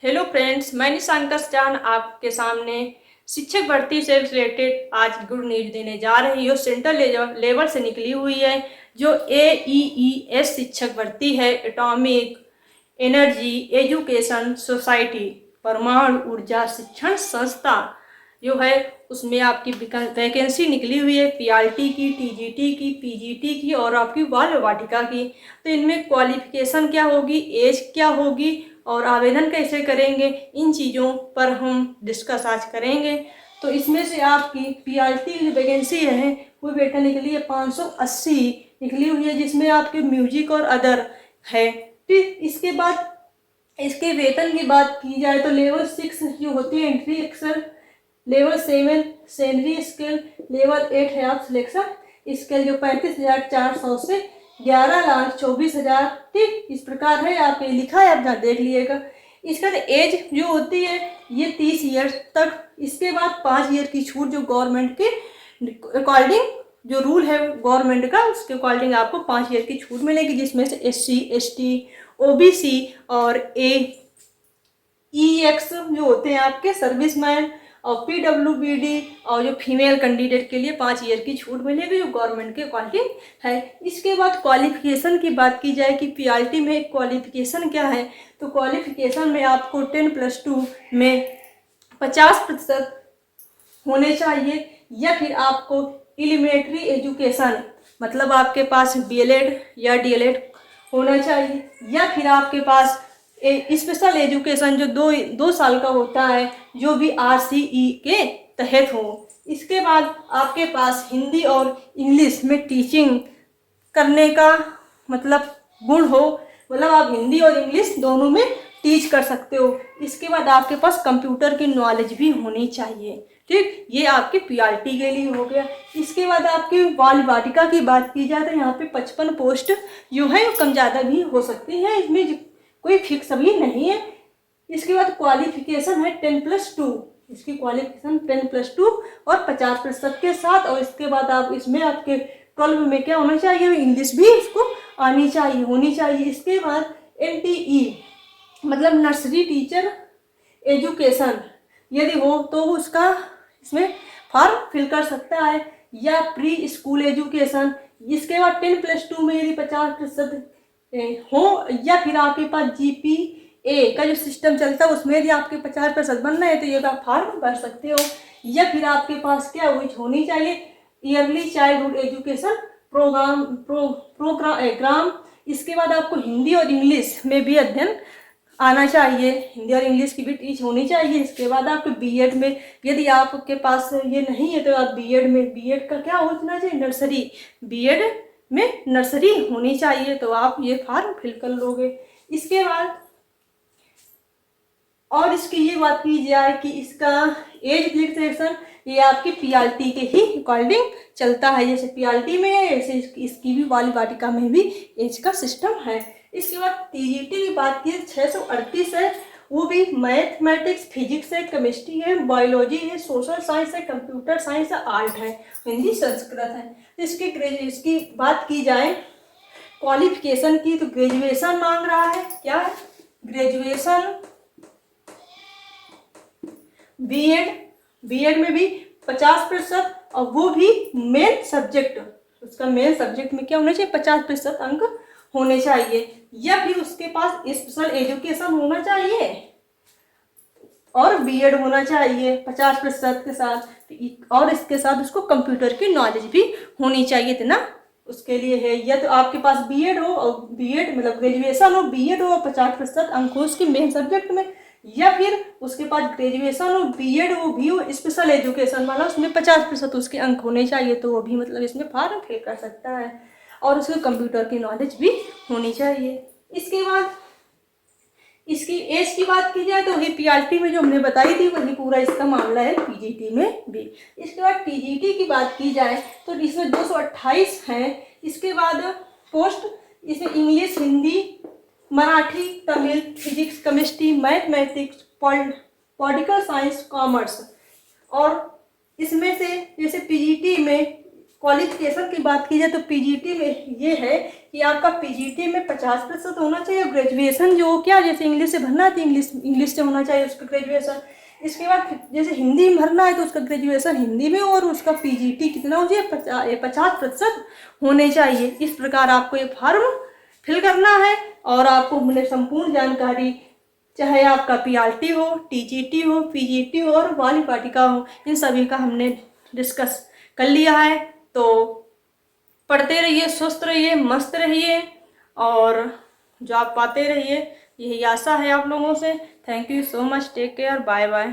Hello friends, मैं निशांका जान आपके सामने शिक्षक भर्ती से रिलेटेड आज गुड न्यूज देने जा रही हूँ। सेंट्रल लेवल से निकली हुई है जो AEES शिक्षक भर्ती है, एटॉमिक एनर्जी एजुकेशन सोसाइटी परमाणु ऊर्जा शिक्षण संस्था जो है, उसमें आपकी वैकेंसी निकली हुई है PRT की, TGT की, PGT की और आपकी बाल वाटिका की। तो इनमें क्वालिफिकेशन क्या होगी, एज क्या होगी और आवेदन कैसे करेंगे, इन चीज़ों पर हम डिस्कस आज करेंगे। तो इसमें से आपकी PRT की वैकेंसी है वो बेटा निकली है 580 निकली हुई है, जिसमें आपके म्यूजिक और अदर है। ठीक, इसके बाद इसके वेतन की बात की जाए तो लेवल 6 जो होती है entry excel, level 7 salary scale, level 8 है आप सिलेक्शन स्केल जो 35,400 से 11,24,000। ठीक, इस प्रकार है, आप ये लिखा है, आप जहाँ देख लीजिएगा। इसका एज जो होती है ये 30 ईयर तक। इसके बाद 5 ईयर की छूट जो गवर्नमेंट के अकॉर्डिंग जो रूल है गवर्नमेंट का, उसके अकॉर्डिंग आपको 5 ईयर की छूट मिलेगी, जिसमें से SC ST OBC और EX जो होते हैं आपके सर्विसमैन और PWBD और जो फीमेल कैंडिडेट के लिए 5 ईयर की छूट मिलेगी जो गवर्नमेंट के अकॉर्डिंग है। इसके बाद क्वालिफिकेशन की बात की जाए कि PRT में क्वालिफिकेशन क्या है, तो क्वालिफिकेशन में आपको 10+2 में 50% होने चाहिए, या फिर आपको एलिमेंट्री एजुकेशन मतलब आपके पास BLED या DLED होना चाहिए, या फिर आपके पास स्पेशल एजुकेशन जो दो साल का होता है जो भी RCE के तहत हो। इसके बाद आपके पास हिंदी और इंग्लिश में टीचिंग करने का मतलब गुण हो, मतलब आप हिंदी और इंग्लिश दोनों में टीच कर सकते हो। इसके बाद आपके पास कंप्यूटर की नॉलेज भी होनी चाहिए। ठीक, ये आपके PRT के लिए हो गया। इसके बाद आपकी बाल वाटिका की बात की जाए तो यहाँ पे 55 पोस्ट जो है कम ज़्यादा भी हो सकती है, इसमें कोई फिक्स भी नहीं है। इसके बाद क्वालिफिकेशन है 10+2, इसकी क्वालिफिकेशन 10+2 और 50% के साथ। और इसके बाद आप इसमें आपके 12 में क्या होना चाहिए, इंग्लिश भी उसको आनी चाहिए, होनी चाहिए। इसके बाद NTE मतलब नर्सरी टीचर एजुकेशन यदि हो तो उसका इसमें फॉर्म फिल कर सकता है, या प्री स्कूल एजुकेशन। इसके बाद 10+2 में यदि 50% हो, या फिर आपके पास GPA का जो सिस्टम चलता है उसमें यदि आपके 50% बनना है तो ये आप फॉर्म भर सकते हो, या फिर आपके पास क्या होनी चाहिए ईयरली चाइल्डहुड एजुकेशन प्रोग्राम। इसके बाद आपको हिंदी और इंग्लिश में भी अध्ययन आना चाहिए, हिंदी और इंग्लिश की भी टीच होनी चाहिए। इसके बाद आपके BEd में यदि आपके पास ये नहीं है तो आप BEd का क्या होना चाहिए, नर्सरी, BEd में नर्सरी होनी चाहिए, तो आप ये फॉर्म फिल कर लोगे। इसके बाद और इसकी ये बात की जाए कि इसका एज रिलैक्सेशन ये आपकी PRT के ही अकॉर्डिंग चलता है, जैसे PRT में है ऐसे इसकी भी बाल वाटिका में भी एज का सिस्टम है। इसके बाद TGT की बात की 638 है, वो भी मैथमेटिक्स, फिजिक्स है, केमिस्ट्री है, बायोलॉजी है, सोशल साइंस है, कंप्यूटर साइंस है, आर्ट है, हिंदी संस्कृत है। इसकी बात की जाए क्वालिफिकेशन की तो ग्रेजुएशन मांग रहा है, क्या है ग्रेजुएशन, बीएड में भी 50% और वो भी मेन सब्जेक्ट, उसका मेन सब्जेक्ट में क्या होना चाहिए 50% अंक होने चाहिए, या फिर उसके पास स्पेशल एजुकेशन होना चाहिए और BEd होना चाहिए 50% के साथ, और इसके साथ उसको कंप्यूटर की नॉलेज भी होनी चाहिए इतना उसके लिए है। या तो आपके पास BEd हो और BEd मतलब ग्रेजुएशन हो, BEd हो और 50% अंक हो उसके मेन सब्जेक्ट में, या फिर उसके पास ग्रेजुएशन हो, BEd हो भी हो स्पेशल एजुकेशन वाला, उसमें 50% उसके अंक होने चाहिए, तो वो भी मतलब इसमें फॉर्म फिल कर सकता है, और उसको कंप्यूटर की नॉलेज भी होनी चाहिए। इसके बाद इसकी एज की बात की जाए तो वही PRT में जो हमने बताई थी वही पूरा इसका मामला है PGT में भी। इसके बाद TGT की बात की जाए तो इसमें 228 हैं। इसके बाद पोस्ट इसमें English, Hindi, Marathi, Tamil, physics, chemistry, mathematics, political science, commerce. और इसमें से जैसे PGT में क्वालिफिकेशन की बात की जाए तो पीजीटी में ये है कि आपका पीजीटी में 50% होना चाहिए। ग्रेजुएशन जो क्या जैसे इंग्लिश से भरना है तो इंग्लिश से होना चाहिए उसका ग्रेजुएशन। इसके बाद जैसे हिंदी में भरना है तो उसका ग्रेजुएशन हिंदी में और उसका पीजीटी कितना हो चाहिए 50% होने चाहिए। इस प्रकार आपको ये फॉर्म फिल करना है और आपको हमने संपूर्ण जानकारी, चाहे आपका पीआरटी हो, टीजीटी हो, पीजीटी हो और बाल वाटिका हो, इन सभी का हमने डिस्कस कर लिया है। तो पढ़ते रहिए, स्वस्थ रहिए, मस्त रहिए और जॉब पाते रहिए, यही आशा है आप लोगों से। Thank you so much, take care, bye bye.